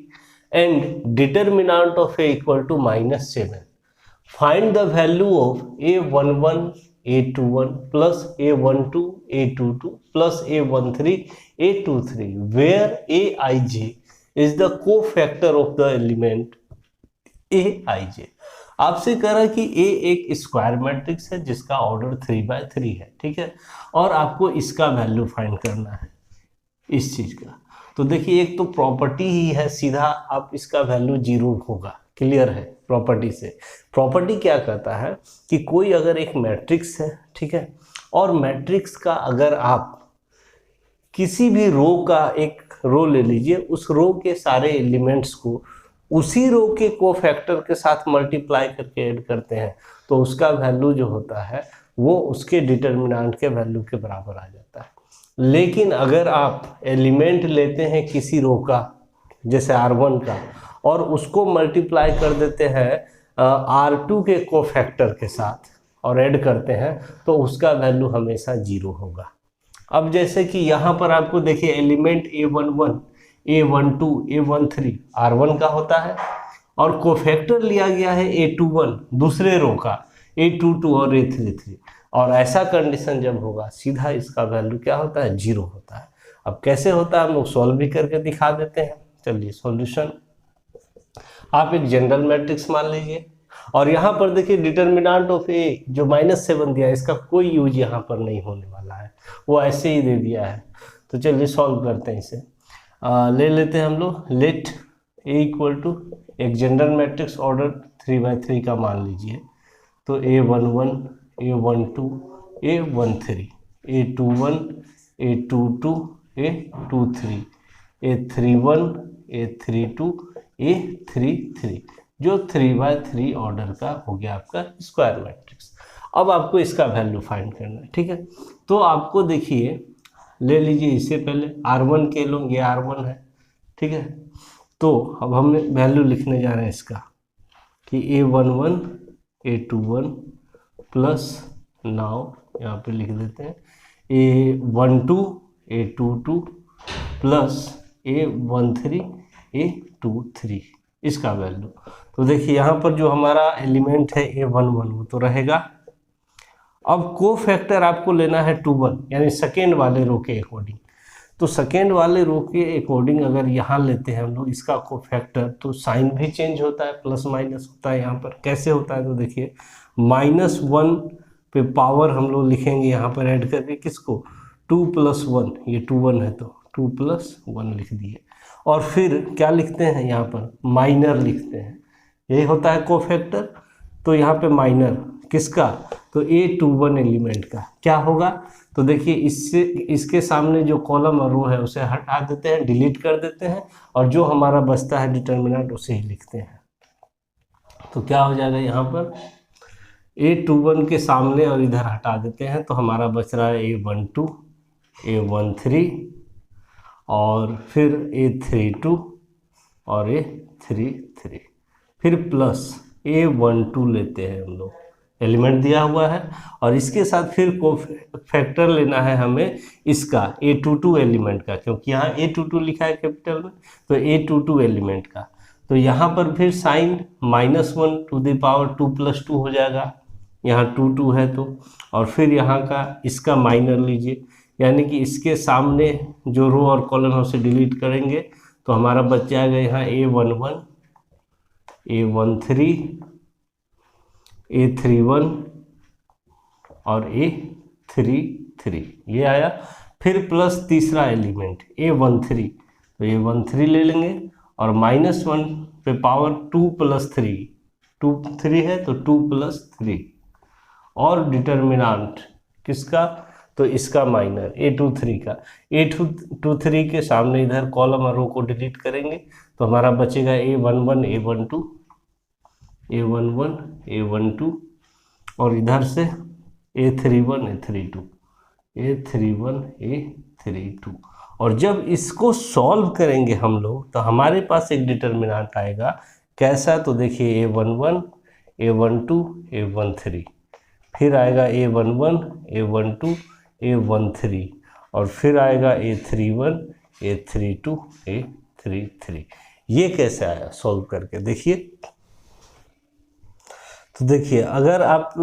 and determinant of A equal to -7, find the value of A11 A21 plus A12 A22 plus A13 A23 where Aij is the cofactor of the element Aij। आपसे कह रहा है कि A एक स्क्वायर मैट्रिक्स है जिसका ऑर्डर 3/3 है, ठीक है, और आपको इसका वैल्यू फाइंड करना है इस चीज का। तो देखिए एक तो प्रॉपर्टी ही है, सीधा आप इसका वैल्यू 0 होगा, क्लियर है प्रॉपर्टी से। प्रॉपर्टी क्या कहता है कि कोई अगर एक मैट्रिक्स है, ठीक है, और मैट्रिक्स का अगर आप किसी भी रो का एक रो ले लीजिए, उस रो के सारे एलिमेंट्स को उसी रो के कोफैक्टर के साथ मल्टीप्लाई करके ऐड करते हैं, तो उसका वैल्यू जो होता है वो उसके डिटर्मिनेंट के वैल्यू के बराबर आ जाता है। लेकिन अगर आप एलिमेंट लेते हैं किसी रो का, जैसे R1 का, और उसको मल्टीप्लाई कर देते हैं R2 के कोफैक्टर के साथ और ऐड करते हैं, तो उसका वैल्यू हमेशा 0 होगा। अब जैसे कि यहाँ पर आपको देखिए element A11 A12 A13 R1 का होता है, और कोफैक्टर लिया गया है A21 दूसरे रो का A22 और A33, और ऐसा कंडीशन जब होगा सीधा इसका वैल्यू क्या होता है 0 होता है। अब कैसे होता है हम लोग सॉल्व भी करके दिखा देते हैं। चलिए सॉल्यूशन, आप एक जनरल मैट्रिक्स मान लीजिए और यहाँ पर देखिए डिटर्मिनेंट ऑफ ए जो -7 दिया है इसका कोई यूज यहाँ पर नहीं होने वाला है, वो ऐसे ही दे दिया है। तो चलिए सॉल्व करते हैं इसे। ले लेते हैं हम लोग, लेट ए इक्वल टू एक जनरल मैट्रिक्स ऑर्डर 3×3 का मान लीजिए। तो A11 A12 A13 A21 A22 A23 A31 A32 A33 जो 3×3 ऑर्डर का हो गया आपका स्क्वायर मैट्रिक्स। अब आपको इसका वैल्यू फाइंड करना है, ठीक है। तो आपको देखिए ले लीजिए इससे पहले R1 के लोग, ये R1 है, ठीक है। तो अब हम वैल्यू लिखने जा रहे हैं इसका कि A11 A21 प्लस, नाउ यहाँ पे लिख देते हैं A12 A22 plus A13 A23 इसका वैल्यू। तो देखिए यहाँ पर जो हमारा एलिमेंट है A11 वो तो रहेगा। अब को फैक्टर आपको लेना है 2 1 यानी सेकेंड वाले रो के अकॉर्डिंग। तो सेकेंड वाले रो के अकॉर्डिंग अगर यहाँ लेते हैं हम लोग इसका को फैक्टर तो साइन भी चेंज होता है, प्लस माइनस होता है। यहाँ पर कैसे होता है तो देखिए -1 पे पावर हम लोग लिखेंगे यहाँ पर ऐड करके किसको, 2 + 1, ये 2 1 है तो 2 + 1 लिख दिए। और फिर क्या लिखते हैं यहाँ पर माइनर लिखते हैं, यही होता है को फैक्टर। तो यहाँ पे माइनर किसका, तो A21 एलिमेंट का क्या होगा। तो देखिए इससे इसके सामने जो कॉलम और रो है उसे हटा देते हैं, डिलीट कर देते हैं और जो हमारा बचता है डिटर्मिनेंट उसे ही लिखते हैं। तो क्या हो जाएगा यहाँ पर A21 के सामने और इधर हटा देते हैं तो हमारा बच रहा है A12 A13 और फिर A32 और A33, फिर प्लस A12 लेते हैं हम लोग, एलिमेंट दिया हुआ है और इसके साथ फिर को फैक्टर लेना है हमें इसका A22 एलिमेंट का, क्योंकि यहाँ A22 लिखा है कैपिटल में, तो A22 एलिमेंट का। तो यहाँ पर फिर साइन -1 टू द पावर 2 + 2 हो जाएगा, यहाँ 2 2 है तो, और फिर यहाँ का इसका माइनर लीजिए, यानी कि इसके सामने जो रो और कॉलम है उसे डिलीट करेंगे तो हमारा बच जाएगा यहाँ A11 A13 A31 और A33 ये आया। फिर प्लस तीसरा एलिमेंट A13, तो A13 ले लेंगे और -1 पे पावर 2 + 3, 2 3 है तो 2 + 3 और डिटर्मिनेंट किसका, तो इसका माइनर A23 का। A23 के सामने इधर कॉलम और रो को डिलीट करेंगे तो हमारा बचेगा A11 A12 A11 A12 और इधर से A31 A32 A31 A32। और जब इसको सॉल्व करेंगे हम लोग तो हमारे पास एक डिटर्मिनेंट आएगा कैसा, तो देखिए A11 A12 A13, फिर आएगा A11 A12 A13 और फिर आएगा A31 A32 A33। ये कैसे आया सॉल्व करके देखिए। तो देखिए अगर आप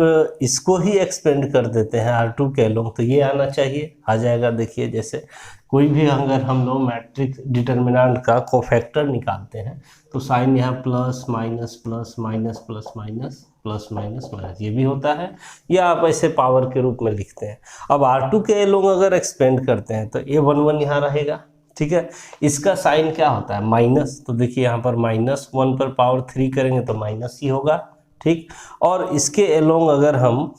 इसको ही एक्सपेंड कर देते हैं R2 के लोग तो ये आना चाहिए, आ जाएगा। देखिए जैसे कोई भी अगर हम लोग मैट्रिक्स डिटर्मिनेंट का कोफैक्टर निकालते हैं तो साइन यहाँ plus minus plus minus plus minus plus minus minus ये भी होता है, या आप ऐसे पावर के रूप में लिखते हैं। अब R2 के लोग अगर एक्सपेंड करते हैं तो A11 यहाँ रहेगा, ठीक है। इसका साइन क्या होता है माइनस, तो देखिए यहाँ पर -1 पर पावर 3 करेंगे तो माइनस ही होगा, ठीक। और इसके एलोंग अगर हम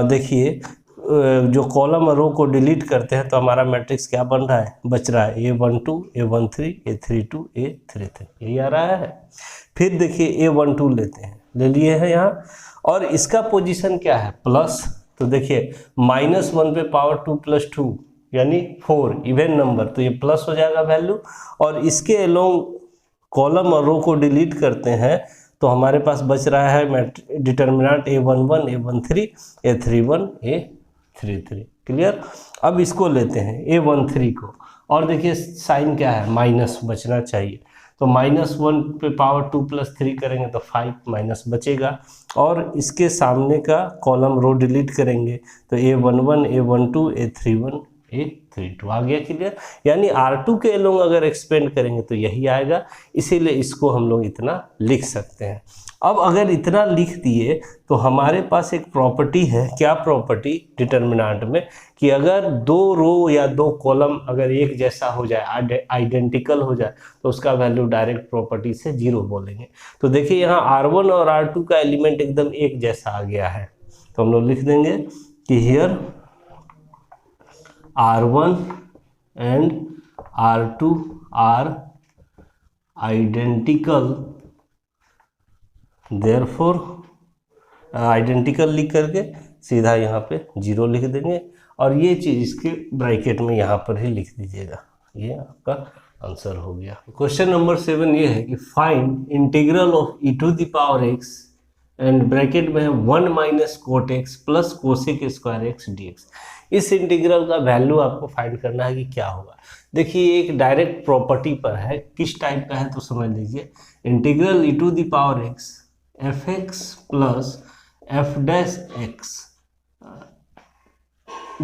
देखिए जो कॉलम और रो को डिलीट करते हैं तो हमारा मैट्रिक्स क्या बन रहा है, बच रहा है A12 A13 A32 A33, यही आ रहा है। फिर देखिए A12 लेते हैं, ले लिए हैं यहाँ, और इसका पोजीशन क्या है प्लस, तो देखिए -1 पे पावर 2 + 2 यानी 4 इवन नंबर, तो ये प्लस हो जाएगा वैल्यू। और इसके एलोंग कॉलम और रो को डिलीट करते हैं तो हमारे पास बच रहा है determinant A11 A13 A31 A33, clear. अब इसको लेते हैं A13 को, और देखिए साइन क्या है माइनस बचना चाहिए, तो -1 पे पावर 2 + 3 करेंगे तो 5 माइनस बचेगा। और इसके सामने का कॉलम रो डिलीट करेंगे तो A11 A12 A31 32 आ गया क्लियर। यानी R2 के अलोंग अगर एक्सपेंड करेंगे तो यही आएगा, इसीलिए इसको हम लोग इतना लिख सकते हैं। अब अगर इतना लिख दिए तो हमारे पास एक प्रॉपर्टी है, क्या प्रॉपर्टी डिटर्मिनेंट में, कि अगर दो रो या दो कॉलम अगर एक जैसा हो जाए, आइडेंटिकल हो जाए, तो उसका वैल्यू डायरेक्ट प्रॉपर्टी से 0 बोलेंगे। तो देखिए यहाँ R1 और R2 का एलिमेंट एकदम एक जैसा आ गया है, तो हम लोग लिख देंगे कि here R1 and R2 are identical, therefore identical लिख करके सीधा यहाँ पे 0 लिख देंगे, और ये चीज़ इसके ब्रैकेट में यहाँ पर ही लिख दीजिएगा। ये आपका आंसर हो गया। क्वेश्चन नंबर 7 ये है कि find integral of e to the power x and bracket में है 1 minus cot x plus cosec square x dx। इस इंटीग्रल का वैल्यू आपको फाइंड करना है कि क्या होगा। देखिए एक डायरेक्ट प्रॉपर्टी पर है, किस टाइप का है तो समझ लीजिए। Integral e to the power x f x plus f dash x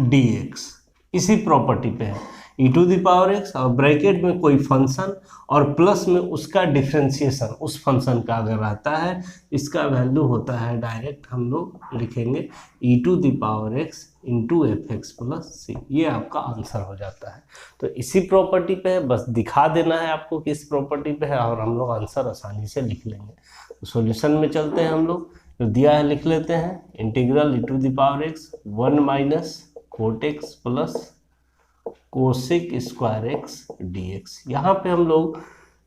d x, इसी प्रॉपर्टी पे है। e to the power x और ब्रैकेट में कोई फंक्शन और प्लस में उसका डिफ्रेंसिएशन उस फंक्शन का अगर आता है, इसका वैल्यू होता है डायरेक्ट हम लोग लिखेंगे e to the power x into f x plus c. ये आपका आंसर हो जाता है। तो इसी प्रॉपर्टी पे है, बस दिखा देना है आपको कि इस प्रॉपर्टी पे है, और हम लोग आंसर आसानी से लिख लेंगे। तो सॉल्यूशन में चलते हैं हम लोग, जो दिया है लिख लेते हैं। Integral e to the power x 1 minus cot x plus cosec square x dx। यहाँ पे हम लोग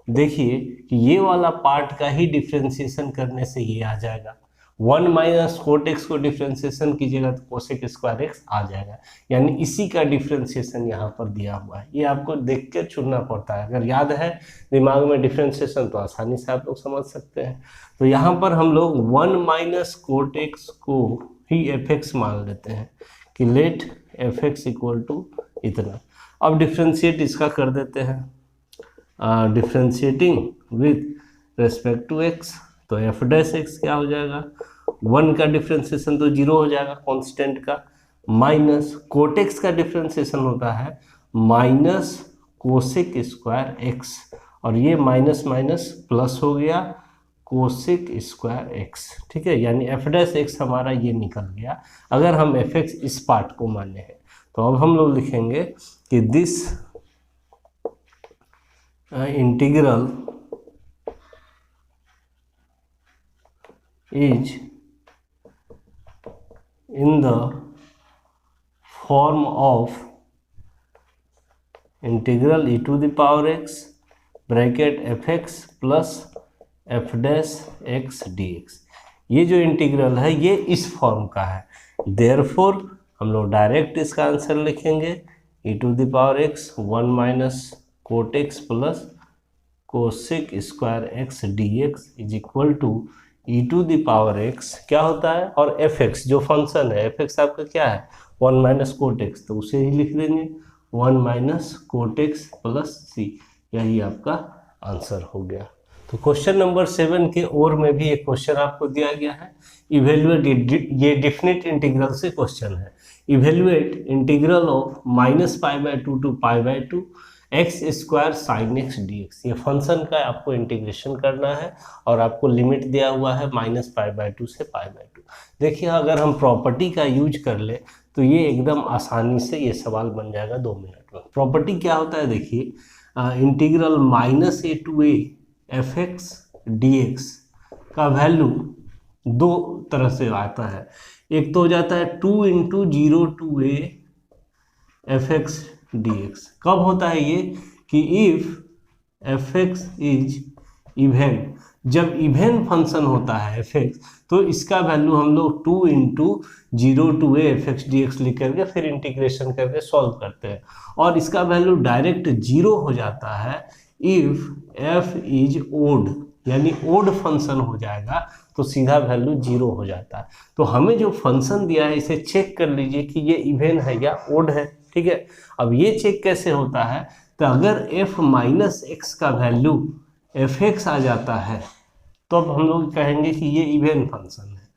देखिए कि ये वाला पार्ट का ही डिफ्रेंसिएशन करने से ये आ जाएगा। 1 माइनस कोट एक्स को डिफ्रेंसिएशन कीजिएगा तो कोसेक स्क्वायर एक्स आ जाएगा, यानी इसी का डिफ्रेंसिएशन यहाँ पर दिया हुआ है। ये आपको देख के चुनना पड़ता है, अगर याद है दिमाग में डिफ्रेंसिएशन तो आसानी से आप लोग समझ सकते हैं। तो यहाँ पर हम लोग 1 माइनस कोट एक्स को ही एफ एक्स मान लेते हैं कि let f x equal to इतना। अब डिफ्रेंशिएट इसका कर देते हैं, differentiating with respect to x, तो एफ डैश एक्स क्या हो जाएगा, 1 का डिफ्रेंशिएशन तो 0 हो जाएगा कांस्टेंट का, माइनस कोट एक्स का डिफ्रेंशिएशन होता है माइनस कोसेक स्क्वायर एक्स, और ये माइनस माइनस प्लस हो गया कोसेक स्क्वायर एक्स। ठीक है, यानी एफ डैश एक्स हमारा ये निकल गया अगर हम एफ एक्स इस पार्ट को माने हैं। तो अब हम लोग लिखेंगे कि this integral is in the form of integral e to the power x bracket F x plus f dash x dx। ये जो इंटीग्रल है ये इस फॉर्म का है, देयरफॉर हम लोग डायरेक्ट इसका आंसर लिखेंगे e to the power x 1 minus cot x plus cosec square x dx is equal to e to the power x क्या होता है, और एफ एक्स जो फंक्शन है, एफ एक्स आपका क्या है 1 माइनस कोट एक्स, तो उसे ही लिख देंगे 1 माइनस कोट एक्स प्लस सी। यही आपका आंसर हो गया। तो क्वेश्चन नंबर 7 के और में भी एक क्वेश्चन आपको दिया गया है, इवेल्युएट, ये डिफिनिट इंटीग्रल से क्वेश्चन है। Evaluate integral of -π/2 to π/2 x square sine x dx। ये फंक्शन का आपको इंटीग्रेशन करना है और आपको लिमिट दिया हुआ है -π/2 से π/2। देखिए अगर हम प्रॉपर्टी का यूज कर ले तो ये एकदम आसानी से ये सवाल बन जाएगा 2 मिनट में। प्रॉपर्टी क्या होता है, देखिए integral -a to a f x dx का वैल्यू दो तरह से आता है। एक तो हो जाता है 2 × 0 to a f x dx। कब होता है ये कि if F x is even, जब इवन फंक्शन होता है एफ एक्स तो इसका वैल्यू हम लोग 2 × 0 to a f x dx लिख करके फिर इंटीग्रेशन करके सॉल्व करते हैं, और इसका वैल्यू डायरेक्ट 0 हो जाता है इफ एफ इज ओड, यानी ओड फंक्शन हो जाएगा तो सीधा वैल्यू 0 हो जाता है। तो हमें जो फंक्शन दिया है इसे चेक कर लीजिए कि ये इवन है या ओड है। ठीक है, अब ये चेक कैसे होता है, तो अगर f माइनस एक्स का वैल्यू एफ एक्स आ जाता है तो अब हम लोग कहेंगे कि ये इवन फंक्शन है,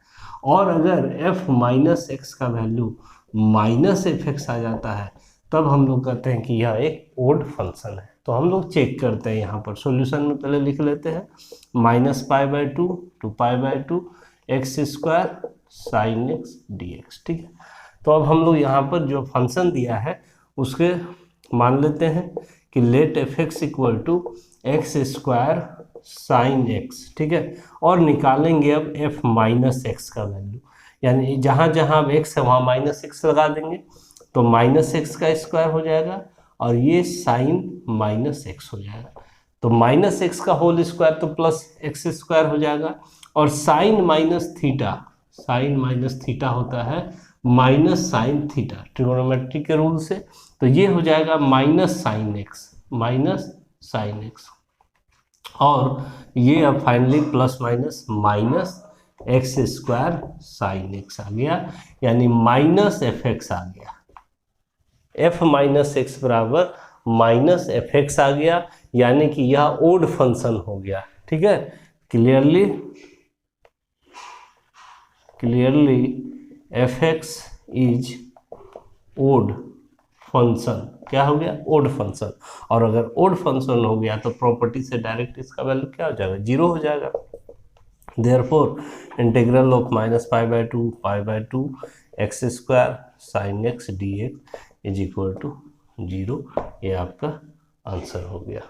और अगर f माइनस एक्स का वैल्यू माइनस एफ एक्स आ जाता है तब हम लोग कहते हैं कि यह एक ओड फंक्शन है। तो हम लोग चेक करते हैं यहाँ पर सॉल्यूशन में, पहले लिख लेते हैं -π/2 to π/2 x square sine x d x. ठीक है, तो अब हम लोग यहाँ पर जो फंक्शन दिया है उसके मान लेते हैं कि let f x equal to x square sine x. ठीक है, और निकालेंगे अब एफ माइनस एक्स का वैल्यू, यानी जहाँ जहाँ अब एक्स है वहाँ माइनस एक्स लगा देंगे, तो माइनस एक्स का स्क्वायर हो जाएगा और ये साइन माइनस एक्स हो जाएगा। तो माइनस एक्स का होल स्क्वायर तो प्लस एक्स स्क्वायर हो जाएगा, और साइन माइनस थीटा होता है माइनस साइन थीटा ट्रिगोनोमेट्री के रूल से। तो ये हो जाएगा माइनस साइन एक्स, और ये अब finally plus minus minus x square sine x आ गया, यानी माइनस एफ एक्स आ गया। एफ माइनस एक्स बराबर माइनस एफ एक्स आ गया, यानी कि यह ओड फंक्शन हो गया। ठीक है, clearly f x is odd function. क्या हो गया? Odd function. और अगर ओड फंक्शन हो गया तो प्रॉपर्टी से डायरेक्ट इसका वैल्यू क्या हो जाएगा? 0 हो जाएगा। Therefore integral of -π/2 x square sine x d x is equal to 0। ये आपका आंसर हो गया।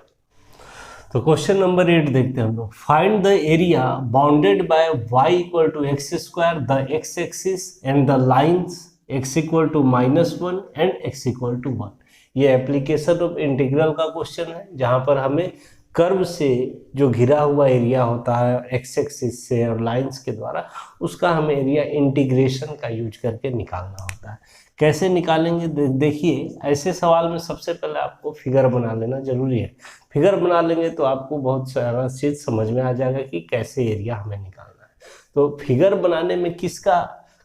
तो क्वेश्चन नंबर 8 देखते हैं हम लोग। Find the area bounded by y equal to x square the x axis and the lines x equal to -1 and x equal to 1। ये एप्लीकेशन ऑफ इंटीग्रल का क्वेश्चन है, जहाँ पर हमें कर्व से जो घिरा हुआ एरिया होता है एक्स एक्सिस से और लाइंस के द्वारा, उसका हमें एरिया इंटीग्रेशन का यूज करके निकालना होता है। कैसे निकालेंगे? देखिए, ऐसे सवाल में सबसे पहले आपको फिगर बना लेना जरूरी है। फिगर बना लेंगे तो आपको बहुत सारा चीज़ समझ में आ जाएगा कि कैसे एरिया हमें निकालना है। तो फिगर बनाने में किसका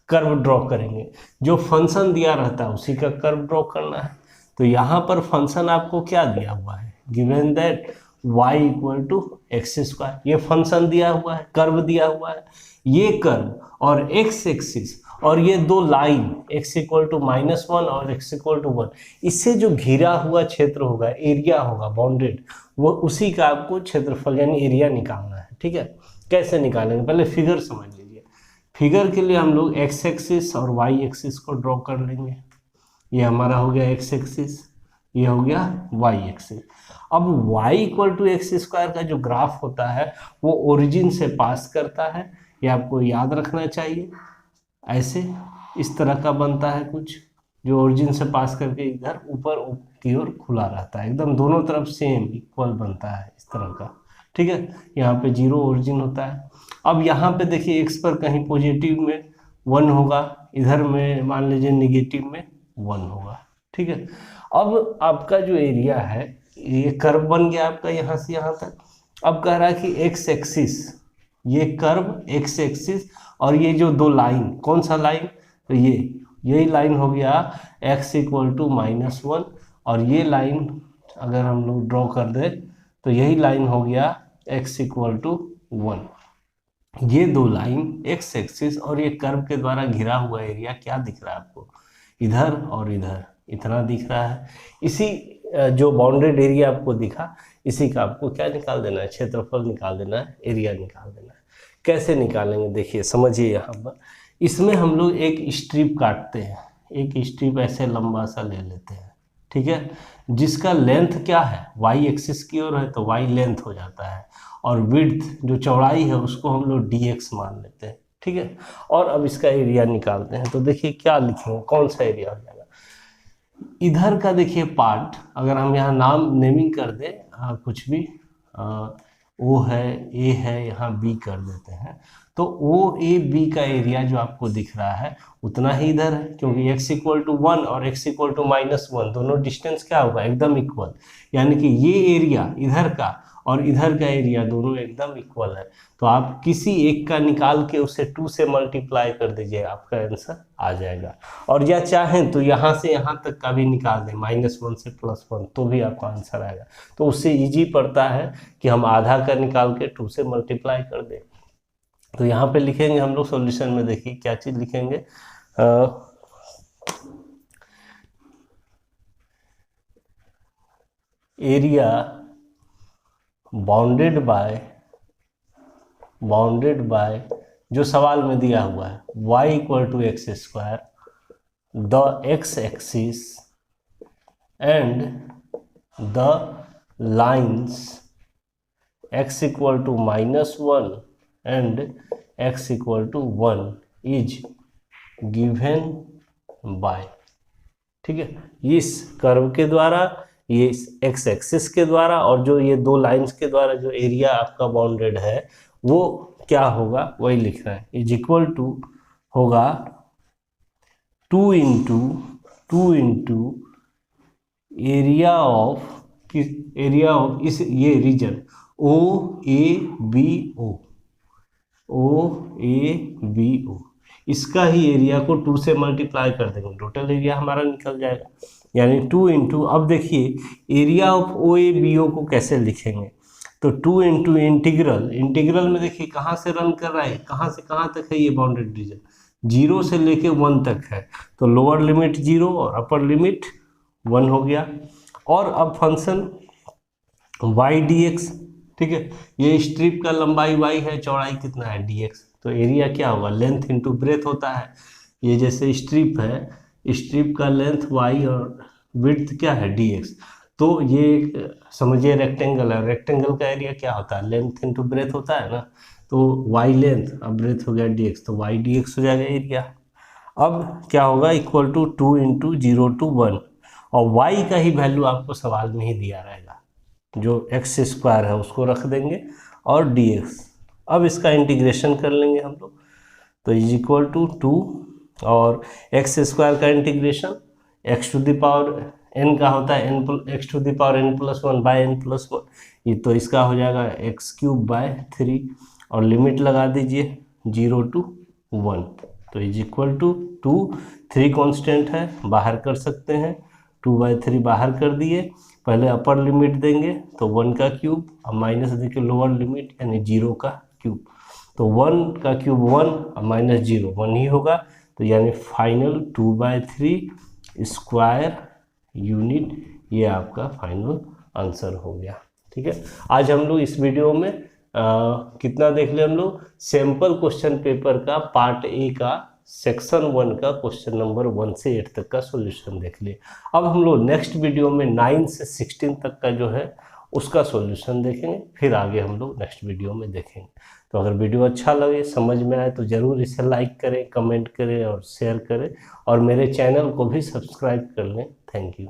कर्व ड्रॉ करेंगे? जो फंक्शन दिया रहता है उसी का कर्व ड्रॉ करना है। तो यहाँ पर फंक्शन आपको क्या दिया हुआ है? Given that y equal to x square, ये फंक्शन दिया हुआ है, कर्व दिया हुआ है। ये कर्व और एक्स एक्सिस और ये दो लाइन x इक्वल टू -1 और x इक्वल टू 1, इससे जो घिरा हुआ क्षेत्र होगा, एरिया होगा बाउंडेड, वो उसी का आपको क्षेत्रफल यानी एरिया निकालना है। ठीक है, कैसे निकालेंगे? पहले फिगर समझ लीजिए। फिगर के लिए हम लोग x एक्सिस और y एक्सिस को ड्रॉ कर लेंगे। ये हमारा हो गया x एक्सिस, ये हो गया y एक्सिस। अब y equal to x square का जो ग्राफ होता है वो ओरिजिन से पास करता है, ये आपको याद रखना चाहिए। ऐसे इस तरह का बनता है कुछ, जो ओरिजिन से पास करके इधर ऊपर की ओर खुला रहता है, एकदम दोनों तरफ सेम इक्वल बनता है इस तरह का। ठीक है, यहाँ पे 0 ओरिजिन होता है। अब यहाँ पे देखिए x पर कहीं पॉजिटिव में 1 होगा, इधर में मान लीजिए निगेटिव में 1 होगा। ठीक है, अब आपका जो एरिया है, ये कर्व बन गया आपका यहाँ से यहाँ तक। अब कह रहा है कि एक्स एक्सिस, ये कर्व एक्स एक्सिस और ये जो दो लाइन, कौन सा लाइन? तो यही लाइन हो गया x इक्वल टू -1, और ये लाइन अगर हम लोग ड्रॉ कर दे तो यही लाइन हो गया x इक्वल टू 1। ये दो लाइन एक्स एक्सिस और ये कर्व के द्वारा घिरा हुआ एरिया क्या दिख रहा है आपको? इधर और इधर इतना दिख रहा है। इसी जो बाउंडेड एरिया आपको दिखा, इसी का आपको क्या निकाल देना है? क्षेत्रफल निकाल देना है, एरिया निकाल देना है। कैसे निकालेंगे? देखिए, समझिए। यहाँ पर इसमें हम लोग एक स्ट्रिप काटते हैं, एक स्ट्रिप ऐसे लंबा सा ले लेते हैं। ठीक है, जिसका लेंथ क्या है? y एक्सिस की ओर है तो y लेंथ हो जाता है, और विड्थ जो चौड़ाई है उसको हम लोग dx मान लेते हैं। ठीक है, और अब इसका एरिया निकालते हैं। तो देखिए क्या लिखेंगे, कौन सा एरिया हो जाएगा? इधर का देखिए पार्ट, अगर हम यहाँ नाम नेमिंग कर दे कुछ भी, ओ है, ए है, यहाँ बी कर देते हैं, तो ओ ए बी का एरिया जो आपको दिख रहा है उतना ही इधर है, क्योंकि x इक्वल टू 1 और x इक्वल टू -1 दोनों डिस्टेंस क्या होगा? एकदम इक्वल। यानी कि ये एरिया इधर का और इधर का एरिया दोनों एकदम इक्वल है। तो आप किसी एक का निकाल के उसे 2 से मल्टीप्लाई कर दीजिए, आपका आंसर आ जाएगा। और या चाहें तो यहाँ से यहाँ तक का भी निकाल दें, -1 से +1, तो भी आपका आंसर आएगा। तो उससे इजी पड़ता है कि हम आधा का निकाल के 2 से मल्टीप्लाई कर दें। तो यहाँ पे लिखेंगे हम लोग सॉल्यूशन में, देखिए क्या चीज़ लिखेंगे। एरिया बाउंडेड बाय जो सवाल में दिया हुआ है y equal to x square, the x axis and the lines x equal to -1 and x equal to 1 is given by, ठीक है। इस कर्व के द्वारा, ये एक्स एक्सिस के द्वारा और जो ये दो लाइंस के द्वारा जो एरिया आपका बाउंडेड है वो क्या होगा वही लिख रहे हैं। इज इक्वल टू होगा 2 इंटू एरिया ऑफ इस ये रीजन OABO, इसका ही एरिया को 2 से मल्टीप्लाई कर देंगे, टोटल एरिया हमारा निकल जाएगा। यानी 2 इंटू, अब देखिए एरिया ऑफ OABO को कैसे लिखेंगे, तो 2 इंटू इंटीग्रल में देखिए कहाँ से रन कर रहा है, कहाँ से कहाँ तक है ये बाउंडेड रीजन, 0 से लेके 1 तक है, तो लोअर लिमिट 0 और अपर लिमिट 1 हो गया। और अब फंक्शन y dx, ठीक है, ये स्ट्रिप का लंबाई y है, चौड़ाई कितना है dx, तो एरिया क्या होगा, लेंथ इंटू ब्रेथ होता है। ये जैसे स्ट्रिप है, स्ट्रिप का लेंथ y और विड्थ क्या है dx, तो ये समझिए रेक्टेंगल है, रेक्टेंगल का एरिया क्या होता है, लेंथ इंटू ब्रेथ होता है ना, तो y लेंथ, अब ब्रेथ हो गया dx, तो y dx हो जाएगा एरिया। अब क्या होगा, इक्वल टू 2 इंटू 0 to 1, और y का ही वैल्यू आपको सवाल में ही दिया रहेगा, जो एक्स स्क्वायर है उसको रख देंगे और dx। अब इसका इंटीग्रेशन कर लेंगे हम लोग, तो इज इक्वल टू 2 और एक्स स्क्वायर का integration x to the power n का होता है x to the power n+1 by n+1, ये तो इसका हो जाएगा x³/3 और लिमिट लगा दीजिए 0 to 1, तो इज इक्वल टू 2, 3 कांस्टेंट है बाहर कर सकते हैं, 2/3 बाहर कर दिए, पहले अपर लिमिट देंगे तो 1 का क्यूब, अब माइनस देखिए लोअर लिमिट यानी 0 का क्यूब, तो 1 का क्यूब 1 और -0 1 ही होगा, तो यानी फाइनल 2/3 स्क्वायर यूनिट, ये आपका फाइनल आंसर हो गया। ठीक है, आज हम लोग इस वीडियो में कितना देख ले, हम लोग सैंपल क्वेश्चन पेपर का पार्ट ए का सेक्शन 1 का क्वेश्चन नंबर 1 से 8 तक का सॉल्यूशन देख लिए। अब हम लोग नेक्स्ट वीडियो में 9 से 16 तक का जो है उसका सॉल्यूशन देखेंगे, फिर आगे हम लोग नेक्स्ट वीडियो में देखेंगे। तो अगर वीडियो अच्छा लगे, समझ में आए, तो ज़रूर इसे लाइक करें, कमेंट करें और शेयर करें, और मेरे चैनल को भी सब्सक्राइब कर लें। Thank you.